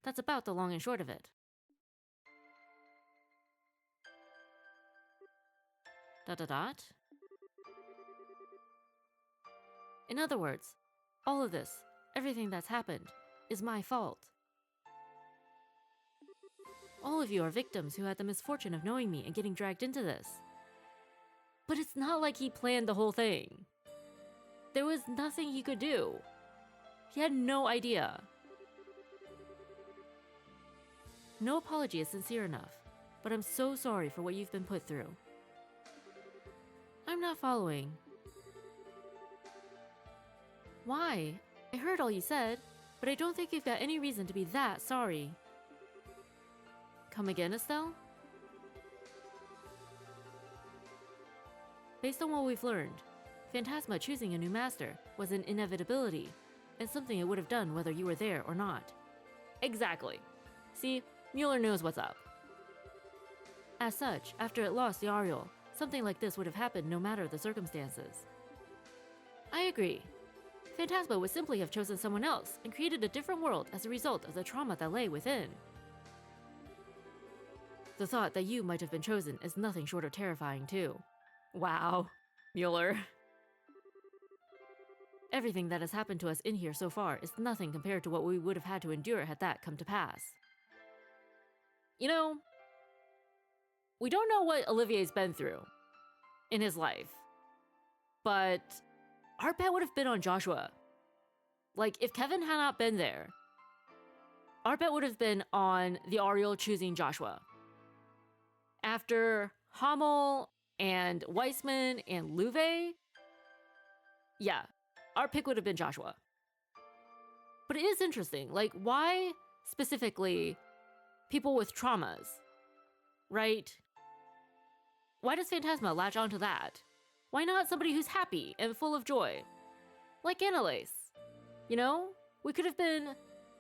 That's about the long and short of it. Dot dot dot. In other words, all of this, everything that's happened, is my fault. All of you are victims who had the misfortune of knowing me and getting dragged into this. But it's not like he planned the whole thing. There was nothing he could do. He had no idea. No apology is sincere enough, but I'm so sorry for what you've been put through. I'm not following. Why? I heard all you said, but I don't think you've got any reason to be that sorry. Come again, Estelle? Based on what we've learned, Phantasma choosing a new master was an inevitability, and something it would have done whether you were there or not. Exactly. See, Mueller knows what's up. As such, after it lost the Ariel, something like this would have happened no matter the circumstances. I agree. Phantasma would simply have chosen someone else and created a different world as a result of the trauma that lay within. The thought that you might have been chosen is nothing short of terrifying, too. Wow, Mueller. Everything that has happened to us in here so far is nothing compared to what we would have had to endure had that come to pass. You know, we don't know what Olivier's been through in his life, but our bet would have been on Joshua. Like, if Kevin had not been there, our bet would have been on the Ariel choosing Joshua. After Hamel and Weissman and Louvet, yeah, our pick would have been Joshua. But it is interesting, like, why specifically people with traumas, right? Why does Phantasma latch onto that? Why not somebody who's happy and full of joy? Like Annalise. You know? We could have been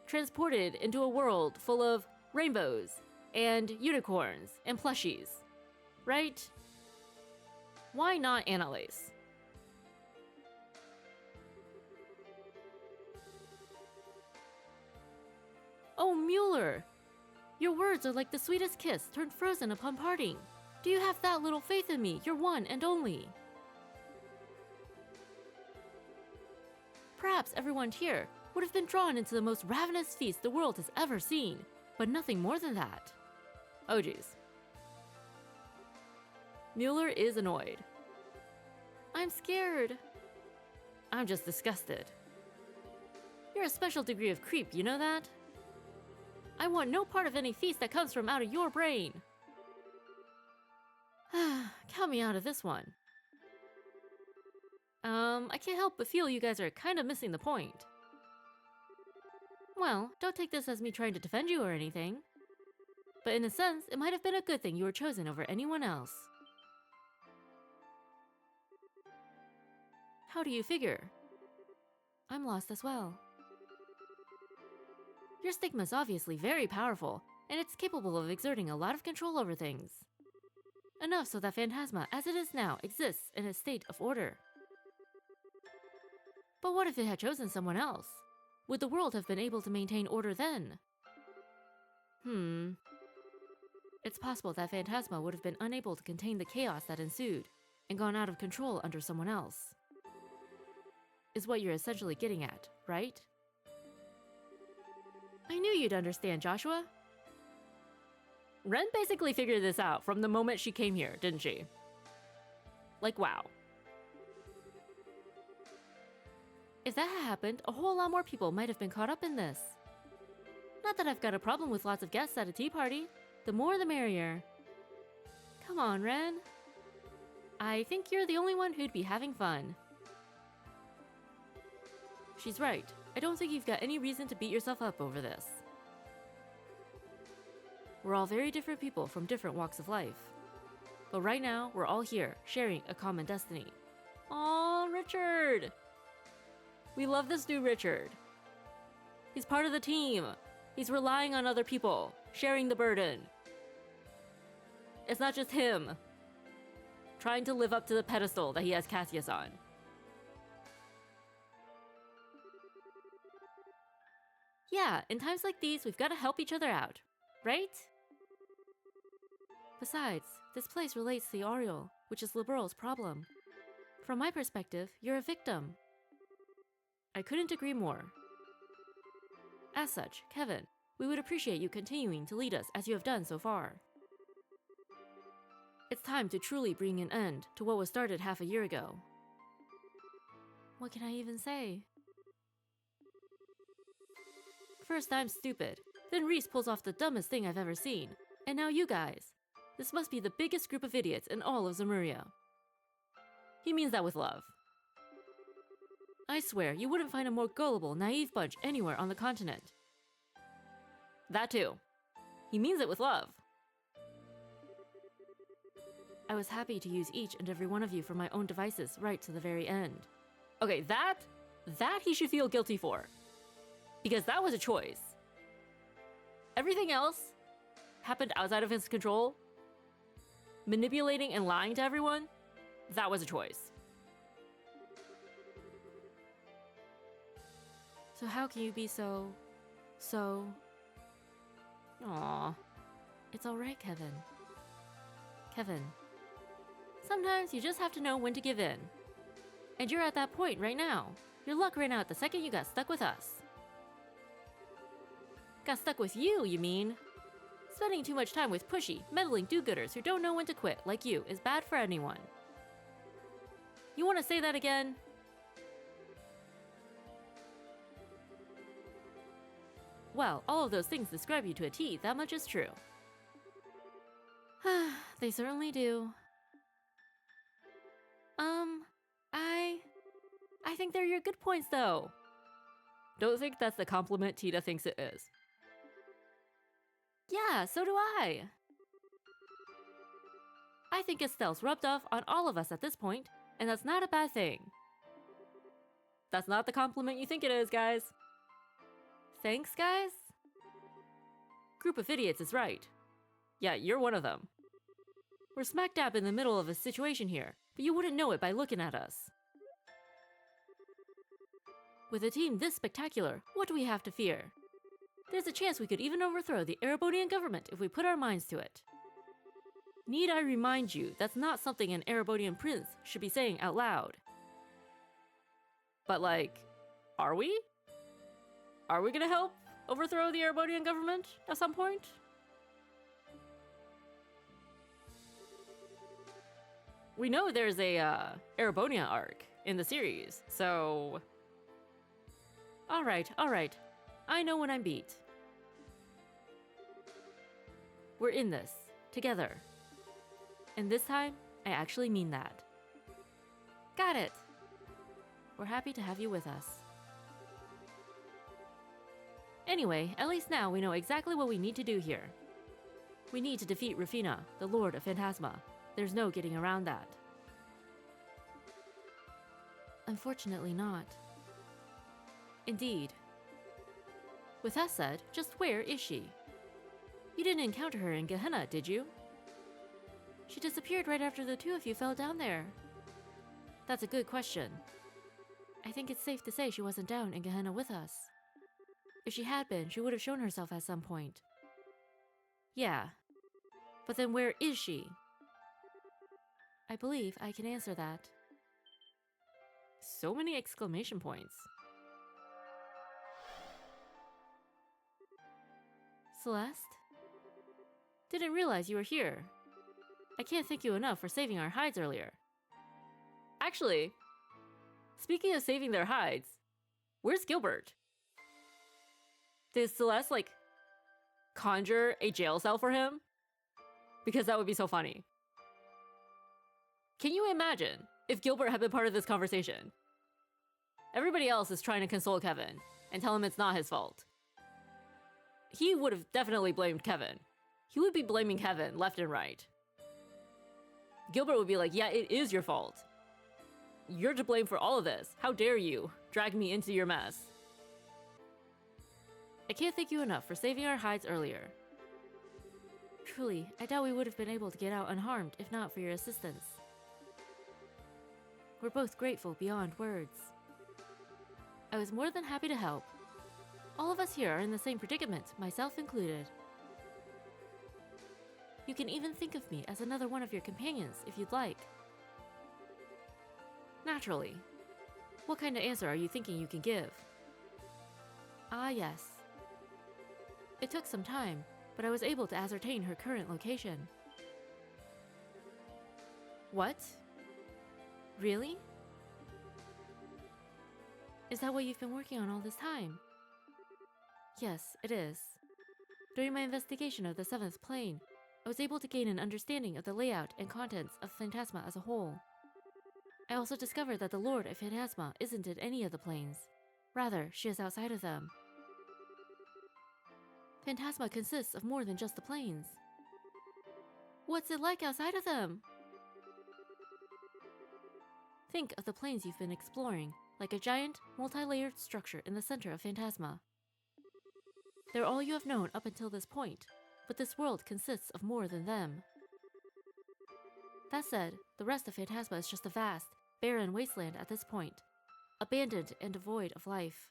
transported into a world full of rainbows and unicorns and plushies, right? Why not Annalise? Oh, Mueller! Your words are like the sweetest kiss turned frozen upon parting. Do you have that little faith in me, your one and only? Perhaps everyone here would have been drawn into the most ravenous feast the world has ever seen, but nothing more than that. Oh geez. Mueller is annoyed. I'm scared. I'm just disgusted. You're a special degree of creep, you know that? I want no part of any feast that comes from out of your brain. Count me out of this one. I can't help but feel you guys are kind of missing the point. Well, don't take this as me trying to defend you or anything. But in a sense, it might have been a good thing you were chosen over anyone else. How do you figure? I'm lost as well. Your stigma is obviously very powerful, and it's capable of exerting a lot of control over things. Enough so that Phantasma, as it is now, exists in a state of order. But what if it had chosen someone else? Would the world have been able to maintain order then? It's possible that Phantasma would have been unable to contain the chaos that ensued, and gone out of control under someone else. Is what you're essentially getting at, right? I knew you'd understand, Joshua. Ren basically figured this out from the moment she came here, didn't she? Like, wow. If that had happened, a whole lot more people might have been caught up in this. Not that I've got a problem with lots of guests at a tea party. The more the merrier. Come on, Ren. I think you're the only one who'd be having fun. She's right. I don't think you've got any reason to beat yourself up over this. We're all very different people from different walks of life. But right now, we're all here, sharing a common destiny. Aw, Richard! We love this new Richard. He's part of the team. He's relying on other people, sharing the burden. It's not just him trying to live up to the pedestal that he has Cassius on. Yeah, in times like these, we've got to help each other out, right? Besides, this place relates to the Oriole, which is Liberal's problem. From my perspective, you're a victim. I couldn't agree more. As such, Kevin, we would appreciate you continuing to lead us as you have done so far. It's time to truly bring an end to what was started half a year ago. What can I even say? First I'm stupid, then Reese pulls off the dumbest thing I've ever seen, and now you guys. This must be the biggest group of idiots in all of Zemuria. He means that with love. I swear, you wouldn't find a more gullible, naive bunch anywhere on the continent. That too. He means it with love. I was happy to use each and every one of you for my own devices right to the very end. Okay, that he should feel guilty for. Because that was a choice. Everything else happened outside of his control. Manipulating and lying to everyone, that was a choice. So how can you be so... Aww. It's alright, Kevin. Kevin. Sometimes you just have to know when to give in. And you're at that point right now. Your luck ran out the second you got stuck with us. Got stuck with you, you mean? Spending too much time with pushy, meddling do-gooders who don't know when to quit, like you, is bad for anyone. You want to say that again? Well, all of those things describe you to a T, that much is true. They certainly do. I think they're your good points, though. Don't think that's the compliment Tita thinks it is. Yeah, so do I. I think Estelle's rubbed off on all of us at this point, and that's not a bad thing. That's not the compliment you think it is, guys. Thanks, guys? Group of idiots is right. Yeah, you're one of them. We're smack dab in the middle of a situation here, but you wouldn't know it by looking at us. With a team this spectacular, what do we have to fear? There's a chance we could even overthrow the Erebonian government if we put our minds to it. Need I remind you, that's not something an Erebonian prince should be saying out loud. But like, are we? Are we gonna help overthrow the Erebonian government at some point? We know there's a Erebonia arc in the series, so... Alright. I know when I'm beat. We're in this, together. And this time, I actually mean that. Got it! We're happy to have you with us. Anyway, at least now we know exactly what we need to do here. We need to defeat Rufina, the Lord of Phantasma. There's no getting around that. Unfortunately not. Indeed. With that said, just where is she? You didn't encounter her in Gehenna, did you? She disappeared right after the two of you fell down there. That's a good question. I think it's safe to say she wasn't down in Gehenna with us. If she had been, she would have shown herself at some point. Yeah. But then where is she? I believe I can answer that. So many exclamation points. Celeste? Didn't realize you were here. I can't thank you enough for saving our hides earlier. Actually, speaking of saving their hides, where's Gilbert? Did Celeste, like, conjure a jail cell for him? Because that would be so funny. Can you imagine if Gilbert had been part of this conversation? Everybody else is trying to console Kevin and tell him it's not his fault. He would have definitely blamed Kevin. He would be blaming Kevin left and right. Gilbert would be like, yeah, it is your fault. You're to blame for all of this. How dare you drag me into your mess? I can't thank you enough for saving our hides earlier. Truly, I doubt we would have been able to get out unharmed if not for your assistance. We're both grateful beyond words. I was more than happy to help. All of us here are in the same predicament, myself included. You can even think of me as another one of your companions if you'd like. Naturally. What kind of answer are you thinking you can give? Ah, yes. It took some time, but I was able to ascertain her current location. What? Really? Is that what you've been working on all this time? Yes, it is. During my investigation of the 7th plane, I was able to gain an understanding of the layout and contents of Phantasma as a whole. I also discovered that the Lord of Phantasma isn't in any of the planes. Rather, she is outside of them. Phantasma consists of more than just the planes. What's it like outside of them? Think of the planes you've been exploring, like a giant, multi-layered structure in the center of Phantasma. They're all you have known up until this point, but this world consists of more than them. That said, the rest of Phantasma is just a vast, barren wasteland at this point, abandoned and devoid of life.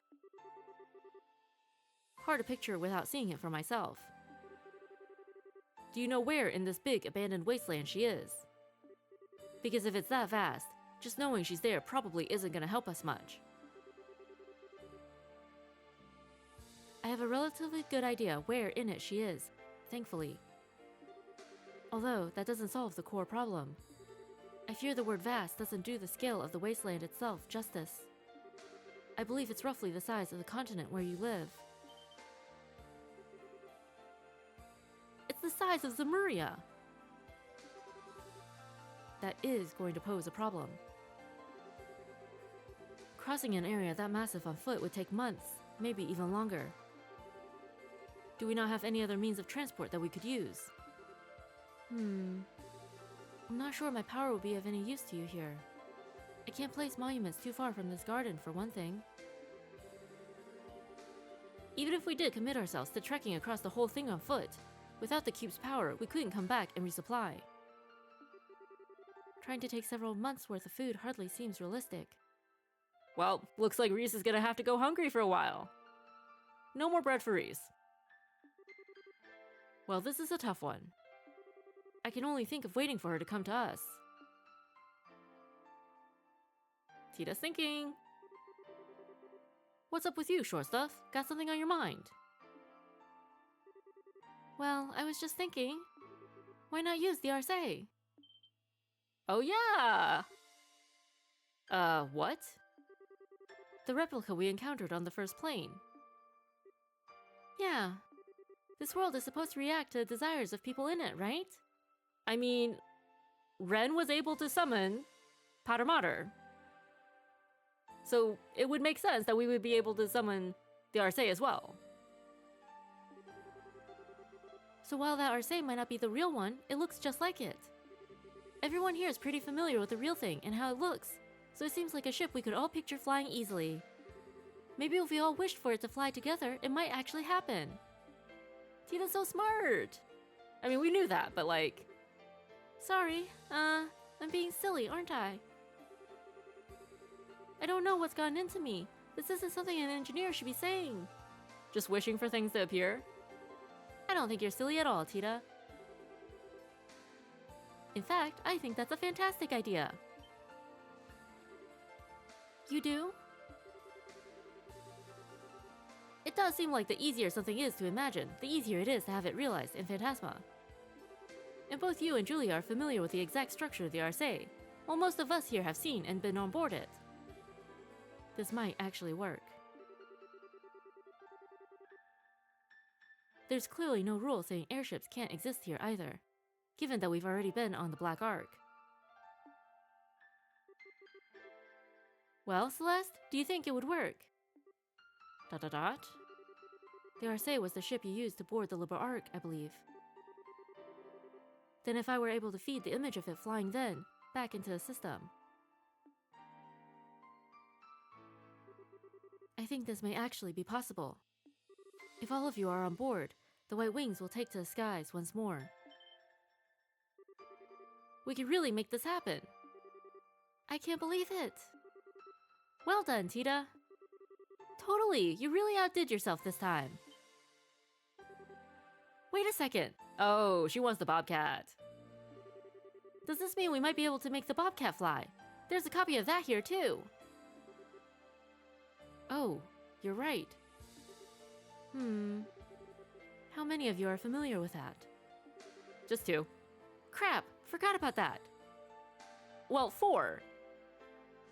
Hard to picture without seeing it for myself. Do you know where in this big abandoned wasteland she is? Because if it's that vast, just knowing she's there probably isn't going to help us much. I have a relatively good idea where in it she is, thankfully. Although, that doesn't solve the core problem. I fear the word vast doesn't do the scale of the wasteland itself justice. I believe it's roughly the size of the continent where you live. It's the size of Zemuria! That is going to pose a problem. Crossing an area that massive on foot would take months, maybe even longer. Do we not have any other means of transport that we could use? I'm not sure my power will be of any use to you here. I can't place monuments too far from this garden, for one thing. Even if we did commit ourselves to trekking across the whole thing on foot, without the cube's power, we couldn't come back and resupply. Trying to take several months' worth of food hardly seems realistic. Well, looks like Reese is gonna have to go hungry for a while. No more bread for Reese. Well, this is a tough one. I can only think of waiting for her to come to us. Tita's thinking. What's up with you, short stuff? Got something on your mind? Well, I was just thinking, why not use the Arcee? Oh yeah! What? The replica we encountered on the first plane. Yeah. This world is supposed to react to the desires of people in it, right? I mean, Ren was able to summon Pater Mater. So it would make sense that we would be able to summon the Arcee as well. So while that Arcee might not be the real one, it looks just like it. Everyone here is pretty familiar with the real thing and how it looks, so it seems like a ship we could all picture flying easily. Maybe if we all wished for it to fly together, it might actually happen. Tita's so smart! I mean, we knew that, but like... Sorry, I'm being silly, aren't I? I don't know what's gotten into me. This isn't something an engineer should be saying. Just wishing for things to appear? I don't think you're silly at all, Tita. In fact, I think that's a fantastic idea. You do? It does seem like the easier something is to imagine, the easier it is to have it realized in Phantasma. And both you and Julia are familiar with the exact structure of the Arcee, while most of us here have seen and been on board it. This might actually work. There's clearly no rule saying airships can't exist here either, given that we've already been on the Black Ark. Well, Celeste, do you think it would work? ... The Arcee was the ship you used to board the Liber Ark, I believe. Then if I were able to feed the image of it flying then, back into the system. I think this may actually be possible. If all of you are on board, the White Wings will take to the skies once more. We could really make this happen! I can't believe it! Well done, Tita! Totally, you really outdid yourself this time. Wait a second. Oh, she wants the bobcat. Does this mean we might be able to make the bobcat fly? There's a copy of that here too. Oh, you're right. How many of you are familiar with that? Just 2. Crap, forgot about that. Well, 4.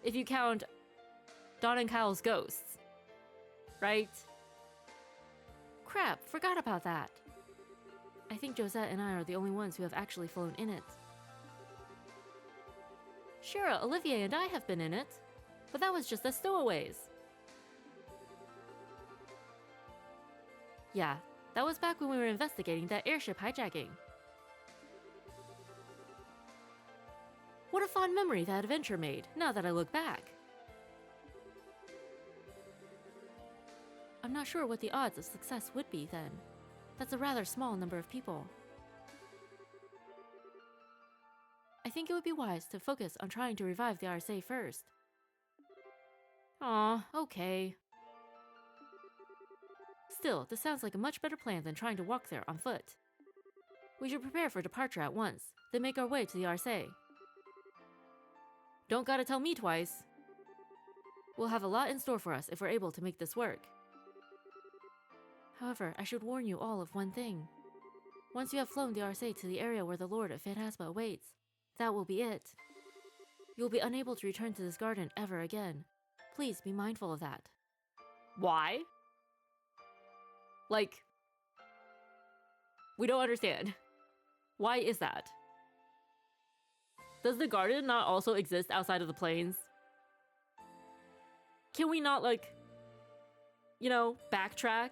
If you count Dawn and Kyle's ghosts. Right? Crap, forgot about that. I think Josette and I are the only ones who have actually flown in it. Sure, Olivier and I have been in it, but that was just as stowaways. Yeah, that was back when we were investigating that airship hijacking. What a fond memory that adventure made, now that I look back. I'm not sure what the odds of success would be then. That's a rather small number of people. I think it would be wise to focus on trying to revive the RSA first. Aw, okay. Still, this sounds like a much better plan than trying to walk there on foot. We should prepare for departure at once, then make our way to the RSA. Don't gotta tell me twice. We'll have a lot in store for us if we're able to make this work. However, I should warn you all of one thing. Once you have flown the RSA to the area where the Lord of Phantasma awaits, that will be it. You'll be unable to return to this garden ever again. Please be mindful of that. Why? Like, we don't understand. Why is that? Does the garden not also exist outside of the plains? Can we not, like, you know, backtrack?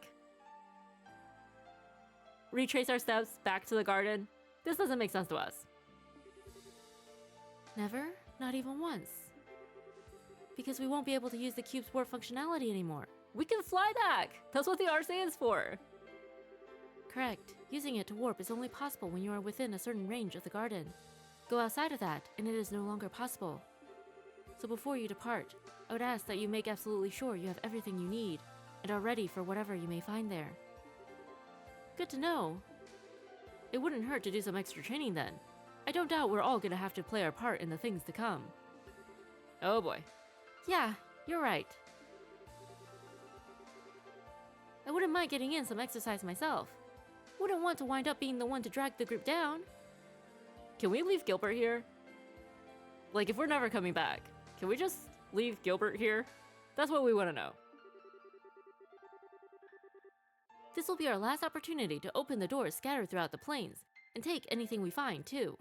Retrace our steps back to the garden? This doesn't make sense to us. Never? Not even once. Because we won't be able to use the cube's warp functionality anymore. We can fly back! That's what the RSA is for! Correct. Using it to warp is only possible when you are within a certain range of the garden. Go outside of that, and it is no longer possible. So before you depart, I would ask that you make absolutely sure you have everything you need, and are ready for whatever you may find there. Good to know. It wouldn't hurt to do some extra training then. I don't doubt we're all gonna have to play our part in the things to come. Oh boy. Yeah, you're right. I wouldn't mind getting in some exercise myself. Wouldn't want to wind up being the one to drag the group down. Can we leave Gilbert here? Like, if we're never coming back, can we just leave Gilbert here? That's what we want to know. This will be our last opportunity to open the doors scattered throughout the plains, and take anything we find, too.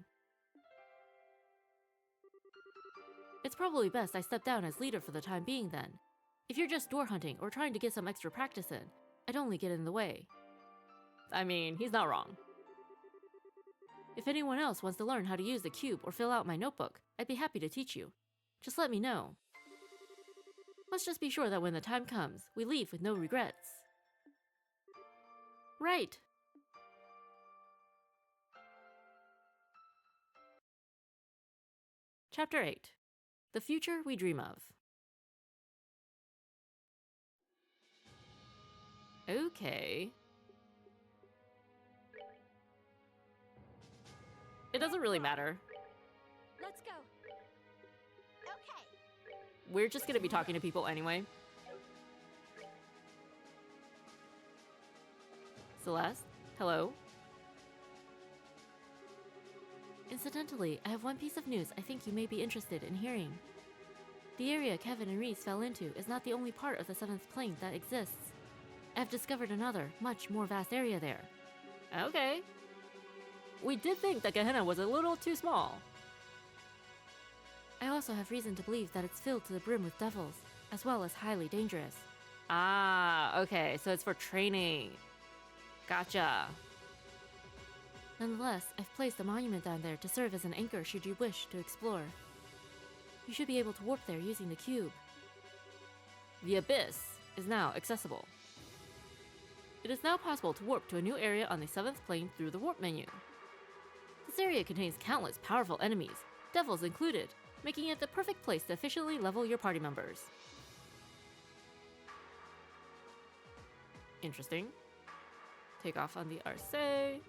It's probably best I step down as leader for the time being then. If you're just door hunting or trying to get some extra practice in, I'd only get in the way. I mean, he's not wrong. If anyone else wants to learn how to use the cube or fill out my notebook, I'd be happy to teach you. Just let me know. Let's just be sure that when the time comes, we leave with no regrets. Right. Chapter 8. The Future We Dream of. Okay. It doesn't really matter. Let's go. Okay. We're just gonna be talking to people anyway. Celeste? Hello? Incidentally, I have one piece of news I think you may be interested in hearing. The area Kevin and Reese fell into is not the only part of the 7th plane that exists. I have discovered another, much more vast area there. Okay. We did think that Gehenna was a little too small. I also have reason to believe that it's filled to the brim with devils, as well as highly dangerous. Ah, okay, so it's for training. Gotcha. Nonetheless, I've placed a monument down there to serve as an anchor should you wish to explore. You should be able to warp there using the cube. The Abyss is now accessible. It is now possible to warp to a new area on the 7th plane through the warp menu. This area contains countless powerful enemies, devils included, making it the perfect place to efficiently level your party members. Interesting. Take off on the Arcee.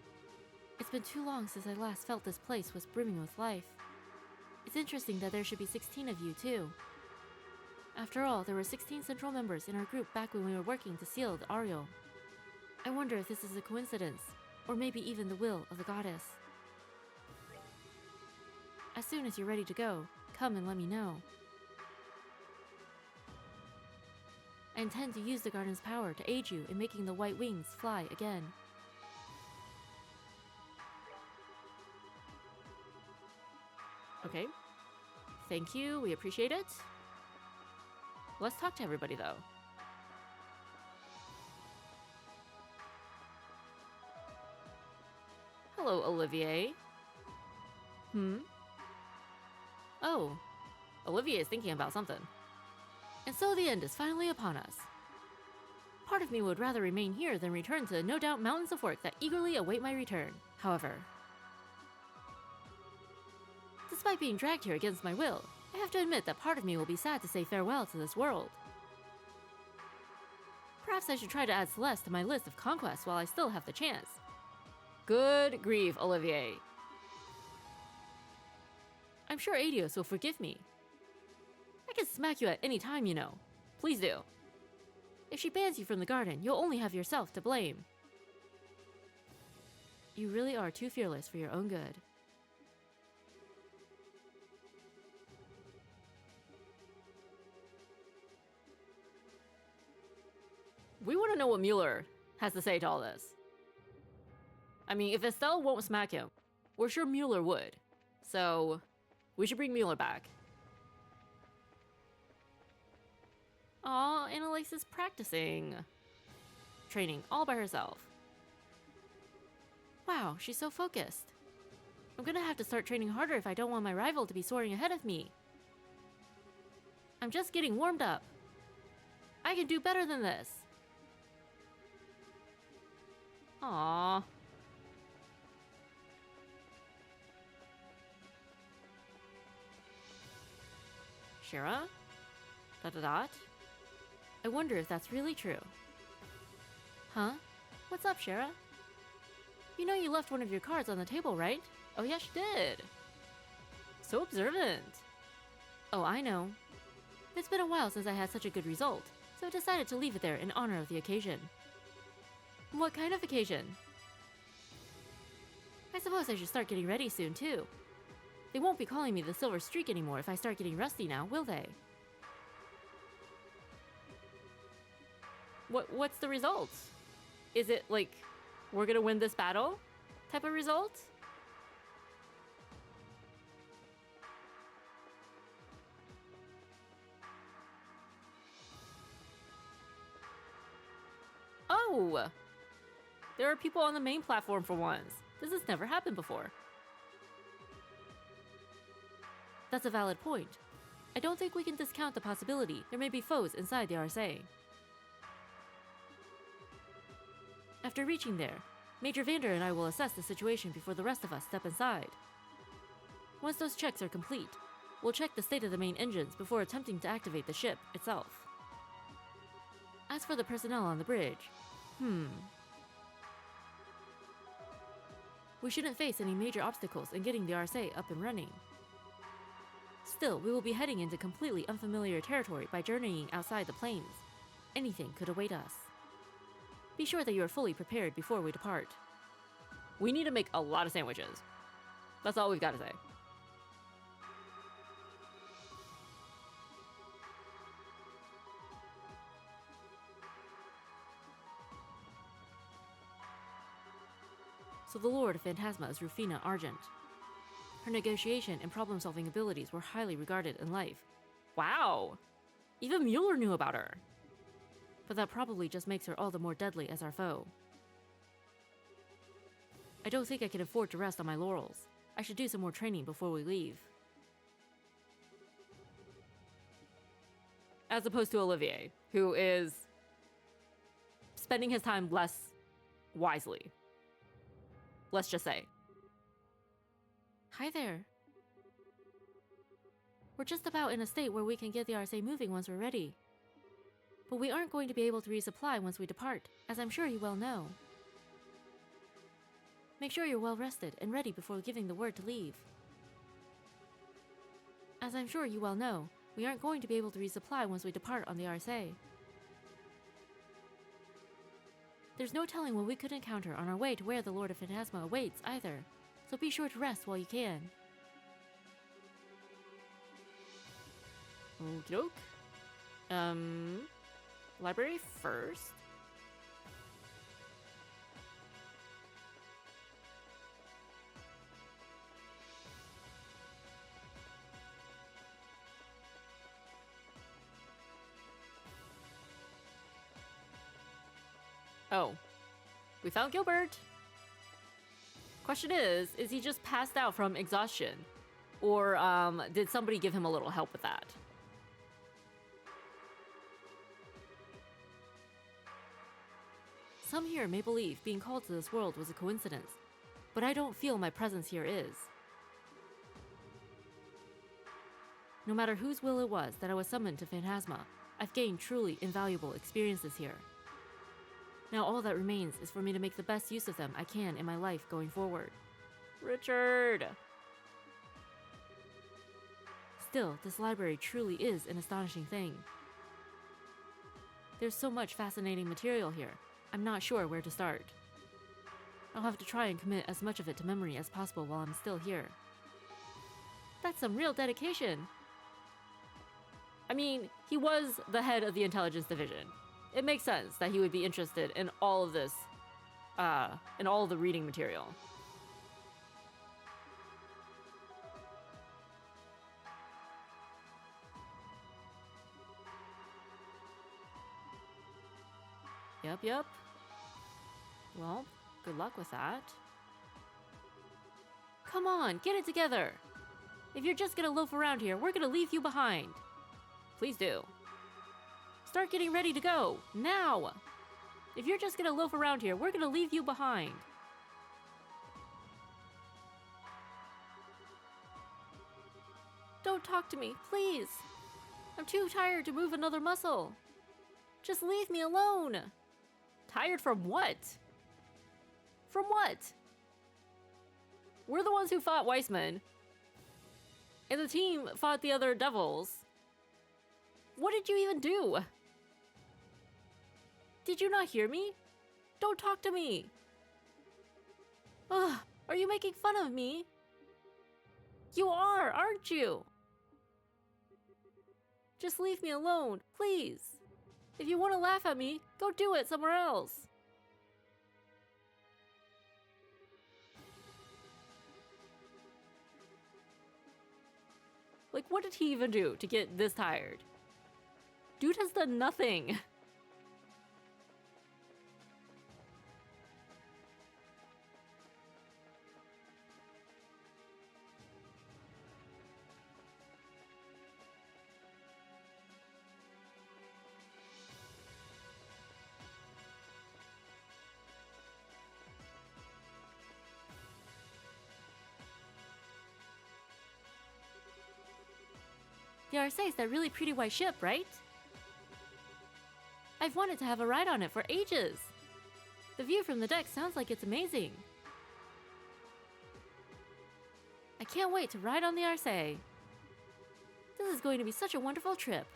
It's been too long since I last felt this place was brimming with life. It's interesting that there should be 16 of you, too. After all, there were 16 central members in our group back when we were working to seal the Ariel. I wonder if this is a coincidence, or maybe even the will of the goddess. As soon as you're ready to go, come and let me know. I intend to use the garden's power to aid you in making the white wings fly again. Okay. Thank you, we appreciate it. Let's talk to everybody, though. Hello, Olivier. Oh, Olivier is thinking about something. And so the end is finally upon us. Part of me would rather remain here than return to no doubt mountains of work that eagerly await my return. However, despite being dragged here against my will, I have to admit that part of me will be sad to say farewell to this world. Perhaps I should try to add Celeste to my list of conquests while I still have the chance. Good grief, Olivier. I'm sure Adios will forgive me. I can smack you at any time, you know. Please do. If she bans you from the garden, you'll only have yourself to blame. You really are too fearless for your own good. We want to know what Mueller has to say to all this. I mean, if Estelle won't smack him, we're sure Mueller would. So, we should bring Mueller back. Aw, Annalise is practicing. Training all by herself. Wow, she's so focused. I'm gonna have to start training harder if I don't want my rival to be soaring ahead of me. I'm just getting warmed up. I can do better than this. Aww. Shira? Dot. I wonder if that's really true. Huh? What's up, Shira? You know you left one of your cards on the table, right? Oh yeah, she did. So observant. Oh, I know. It's been a while since I had such a good result, so I decided to leave it there in honor of the occasion. What kind of occasion? I suppose I should start getting ready soon, too. They won't be calling me the Silver Streak anymore if I start getting rusty now, will they? What's the result? Is it like, we're gonna win this battle type of result? Oh! There are people on the main platform for once. This has never happened before. That's a valid point. I don't think we can discount the possibility there may be foes inside the Arcee. After reaching there, Major Vander and I will assess the situation before the rest of us step inside. Once those checks are complete, we'll check the state of the main engines before attempting to activate the ship itself. As for the personnel on the bridge, we shouldn't face any major obstacles in getting the Arcee up and running. Still, we will be heading into completely unfamiliar territory by journeying outside the plains. Anything could await us. Be sure that you are fully prepared before we depart. We need to make a lot of sandwiches. That's all we've got to say. So the Lord of Phantasma is Rufina Argent. Her negotiation and problem-solving abilities were highly regarded in life. Wow! Even Mueller knew about her! But that probably just makes her all the more deadly as our foe. I don't think I can afford to rest on my laurels. I should do some more training before we leave. As opposed to Olivier, who is spending his time less wisely. Let's just say. Hi there. We're just about in a state where we can get the Arcee moving once we're ready. But we aren't going to be able to resupply once we depart, as I'm sure you well know. Make sure you're well rested and ready before giving the word to leave. As I'm sure you well know, we aren't going to be able to resupply once we depart on the RSA. There's no telling what we could encounter on our way to where the Lord of Phantasma awaits either, so be sure to rest while you can. Okie doke. Library first. Oh, we found Gilbert. Question is he just passed out from exhaustion? Or did somebody give him a little help with that? Some here may believe being called to this world was a coincidence, but I don't feel my presence here is. No matter whose will it was that I was summoned to Phantasma, I've gained truly invaluable experiences here. Now all that remains is for me to make the best use of them I can in my life going forward. Richard! Still, this library truly is an astonishing thing. There's so much fascinating material here, I'm not sure where to start. I'll have to try and commit as much of it to memory as possible while I'm still here. That's some real dedication! I mean, he was the head of the intelligence division. It makes sense that he would be interested in all of this, in all of the reading material. Yep. Well, good luck with that. Come on, get it together! If you're just gonna loaf around here, we're gonna leave you behind. Please do. Start getting ready to go, now! If you're just gonna loaf around here, we're gonna leave you behind. Don't talk to me, please. I'm too tired to move another muscle. Just leave me alone. Tired from what? From what? We're the ones who fought Weissman. And the team fought the other devils. What did you even do? Did you not hear me? Don't talk to me. Ugh, are you making fun of me? You are, aren't you? Just leave me alone, please. If you want to laugh at me, go do it somewhere else. Like, what did he even do to get this tired? Dude has done nothing. The Arcee's that really pretty white ship, right? I've wanted to have a ride on it for ages. The view from the deck sounds like it's amazing. I can't wait to ride on the Arcee. This is going to be such a wonderful trip.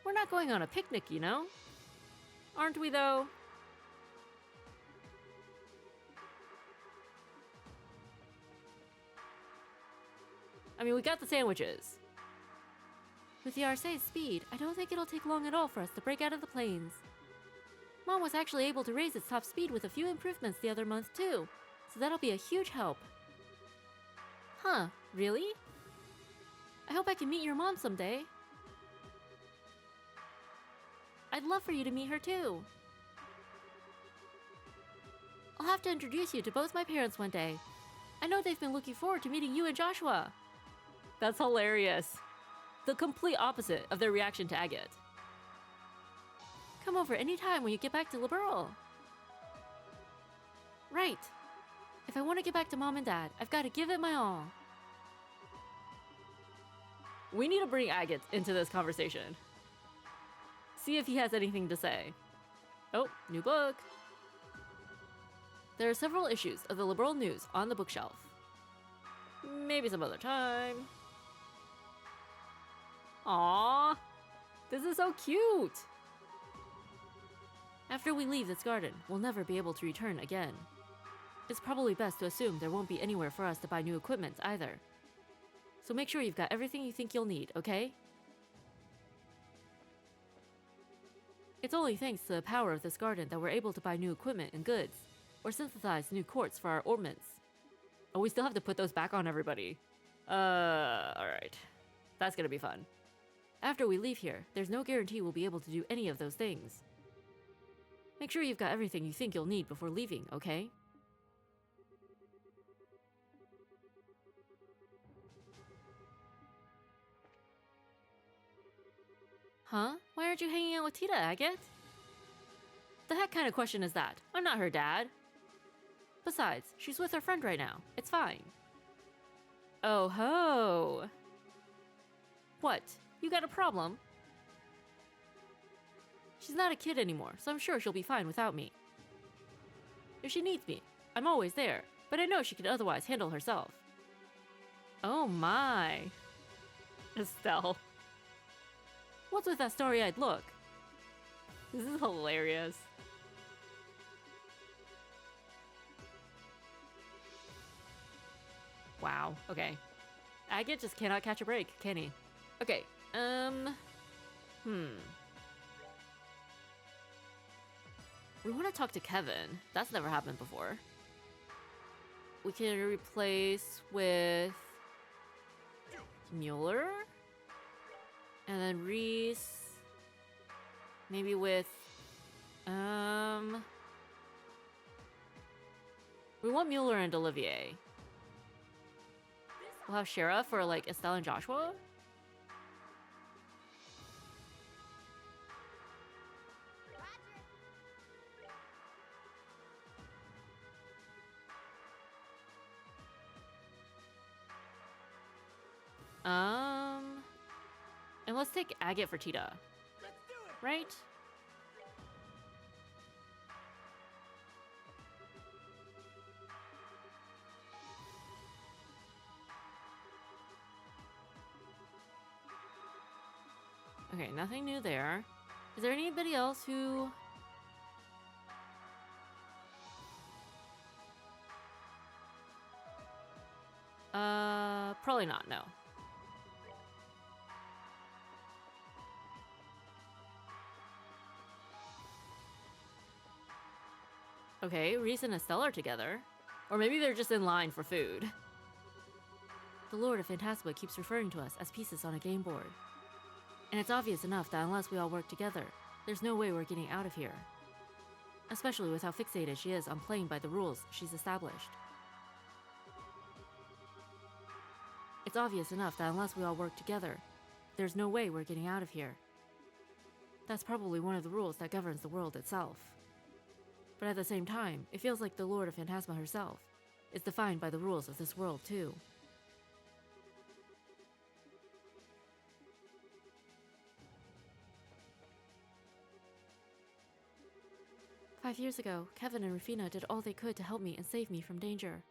We're not going on a picnic, you know? Aren't we, though? I mean, we got the sandwiches. With the Arcee's speed, I don't think it'll take long at all for us to break out of the plains. Mom was actually able to raise its top speed with a few improvements the other month too, so that'll be a huge help. Huh, really? I hope I can meet your mom someday. I'd love for you to meet her too. I'll have to introduce you to both my parents one day. I know they've been looking forward to meeting you and Joshua. That's hilarious. The complete opposite of their reaction to Agate. Come over anytime when you get back to Liberl. Right. If I want to get back to Mom and Dad, I've got to give it my all. We need to bring Agate into this conversation. See if he has anything to say. Oh, new book. There are several issues of the liberal news on the bookshelf. Maybe some other time. Aww, this is so cute. After we leave this garden, we'll never be able to return again. It's probably best to assume there won't be anywhere for us to buy new equipment either. So make sure you've got everything you think you'll need, okay? It's only thanks to the power of this garden that we're able to buy new equipment and goods, or synthesize new quartz for our ornaments. Oh, we still have to put those back on everybody. Alright. That's gonna be fun. After we leave here, there's no guarantee we'll be able to do any of those things. Make sure you've got everything you think you'll need before leaving, okay? Huh? Why aren't you hanging out with Tita, Agate? The heck kind of question is that? I'm not her dad. Besides, she's with her friend right now. It's fine. Oh ho! What? You got a problem? She's not a kid anymore, so I'm sure she'll be fine without me. If she needs me, I'm always there, but I know she could otherwise handle herself. Oh my. Estelle. What's with that starry-eyed look? This is hilarious. Wow, okay. Agate just cannot catch a break, can he? Okay, we want to talk to Kevin. That's never happened before. We can replace with Mueller? And then Reese. Maybe with we want Mueller and Olivier. We'll have Sheriff for like Estelle and Joshua. And let's take Agate for Tita. Right? Okay, nothing new there. Is there anybody else who... probably not, no. Okay, Reese and Estelle are together. Or maybe they're just in line for food. The Lord of Phantasma keeps referring to us as pieces on a game board. And it's obvious enough that unless we all work together, there's no way we're getting out of here. Especially with how fixated she is on playing by the rules she's established. It's obvious enough that unless we all work together, there's no way we're getting out of here. That's probably one of the rules that governs the world itself. But at the same time, it feels like the Lord of Phantasma herself is defined by the rules of this world too. "5 years ago, Kevin and Rufina did all they could to help me and save me from danger.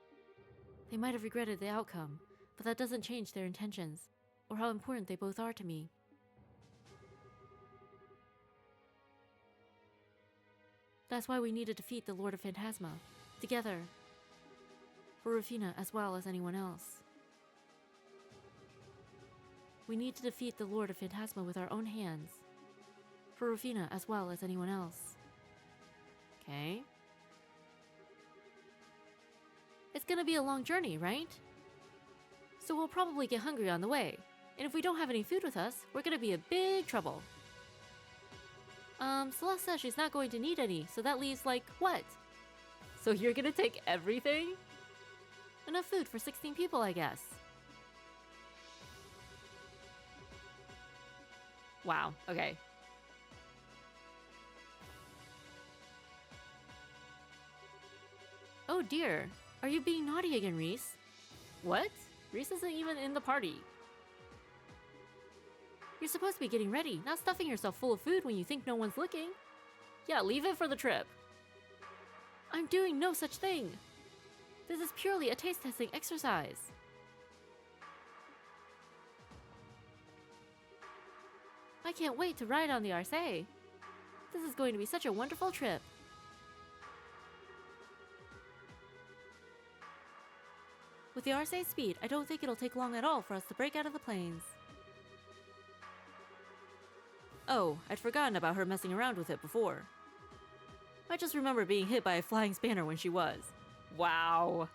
They might have regretted the outcome, but that doesn't change their intentions, or how important they both are to me. That's why we need to defeat the Lord of Phantasma, together. For Rufina as well as anyone else. We need to defeat the Lord of Phantasma with our own hands. For Rufina as well as anyone else." Okay. It's gonna be a long journey, right? So we'll probably get hungry on the way. And if we don't have any food with us, we're gonna be in big trouble. Celeste says she's not going to need any, so that leaves, like, what? So you're gonna take everything? Enough food for 16 people, I guess. Wow, okay. Oh dear, are you being naughty again, Reese? What? Reese isn't even in the party. You're supposed to be getting ready, not stuffing yourself full of food when you think no one's looking. Yeah, leave it for the trip. I'm doing no such thing. This is purely a taste testing exercise. I can't wait to ride on the Arce. This is going to be such a wonderful trip. With the Arce speed, I don't think it'll take long at all for us to break out of the planes. Oh, I'd forgotten about her messing around with it before. I just remember being hit by a flying spanner when she was. Wow.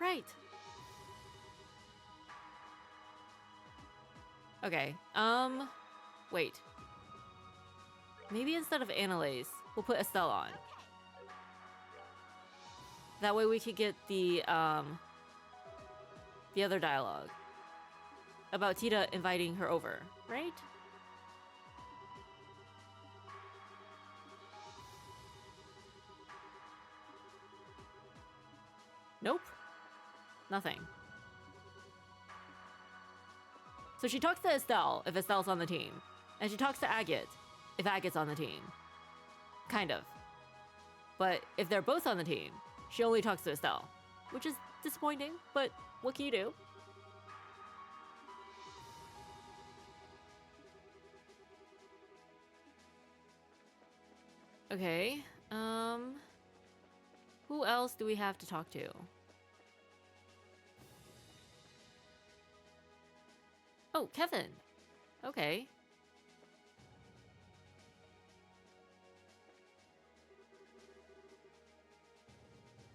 Right. Okay, wait. Maybe instead of Annalise, we'll put Estelle on. That way we could get the other dialogue about Tita inviting her over, right? Nope. Nothing. So she talks to Estelle if Estelle's on the team. And she talks to Agate if Agate's on the team. Kind of. But if they're both on the team, she only talks to Estelle. Which is disappointing, but what can you do? Okay, who else do we have to talk to? Oh, Kevin. Okay.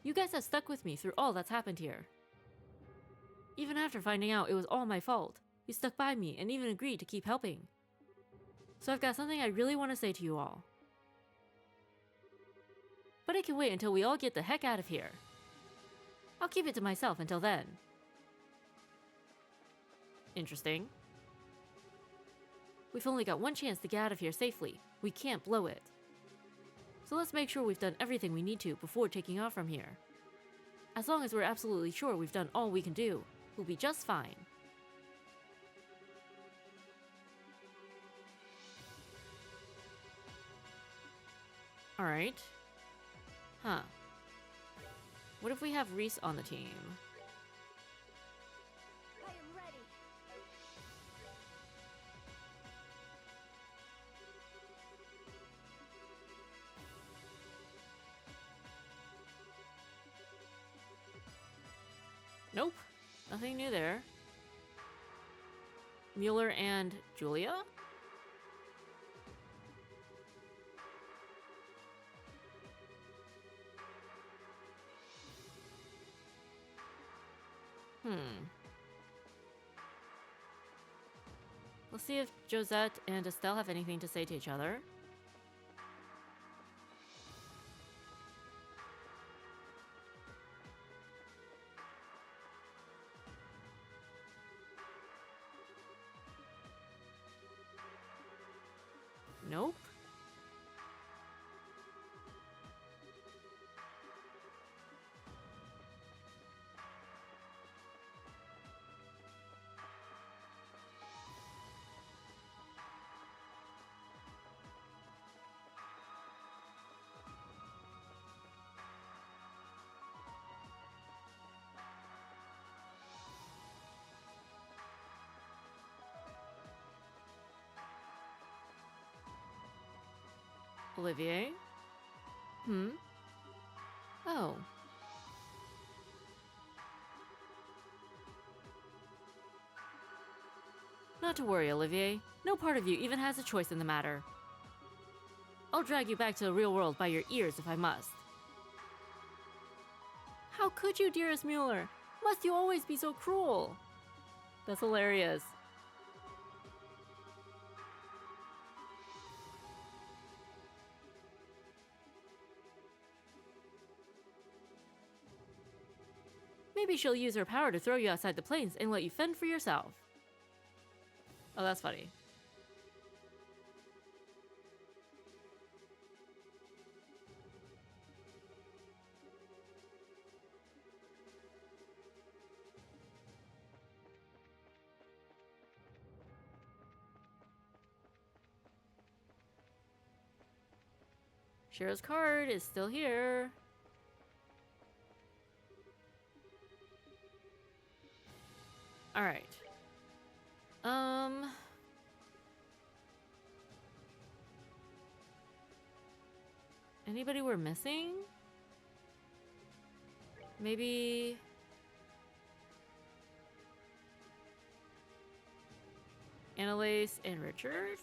You guys have stuck with me through all that's happened here. Even after finding out it was all my fault, you stuck by me and even agreed to keep helping. So I've got something I really want to say to you all. But it can wait until we all get the heck out of here. I'll keep it to myself until then. Interesting. We've only got one chance to get out of here safely. We can't blow it. So let's make sure we've done everything we need to before taking off from here. As long as we're absolutely sure we've done all we can do, we'll be just fine. Alright. Huh. What if we have Reese on the team? I am ready. Nope. Nothing new there. Mueller and Julia? Let's see if Josette and Estelle have anything to say to each other. Nope. Olivier? Oh. Not to worry, Olivier. No part of you even has a choice in the matter. I'll drag you back to the real world by your ears if I must. How could you, dearest Mueller? Must you always be so cruel? That's hilarious. Maybe she'll use her power to throw you outside the planes and let you fend for yourself. Oh, that's funny. Shira's card is still here. All right. Anybody we're missing? Maybe... Annalise and Richard?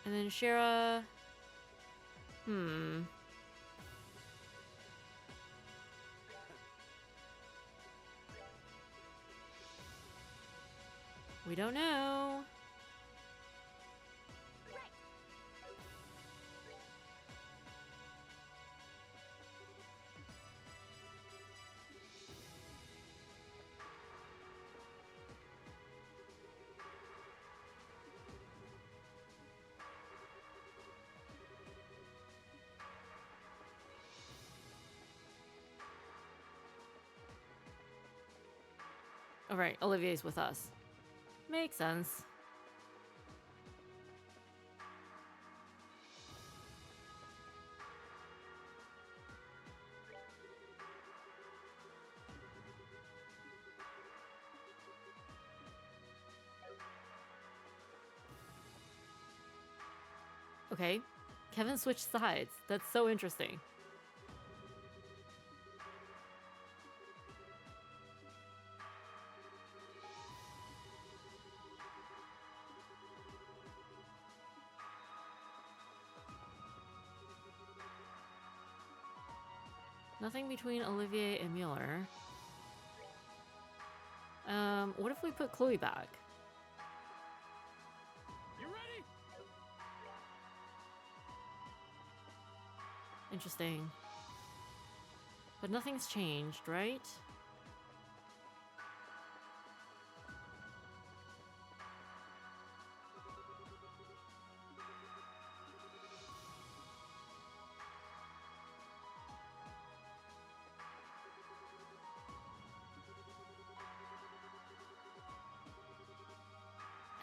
And then Shira... We don't know. All right, Olivier's with us. Makes sense. Okay, Kevin switched sides. That's so interesting. Nothing between Olivier and Mueller. What if we put Chloe back? You ready? Interesting. But nothing's changed, right?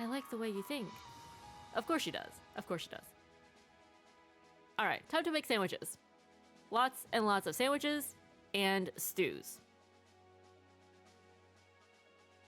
I like the way you think. Of course she does. Of course she does. All right, time to make sandwiches. Lots and lots of sandwiches and stews.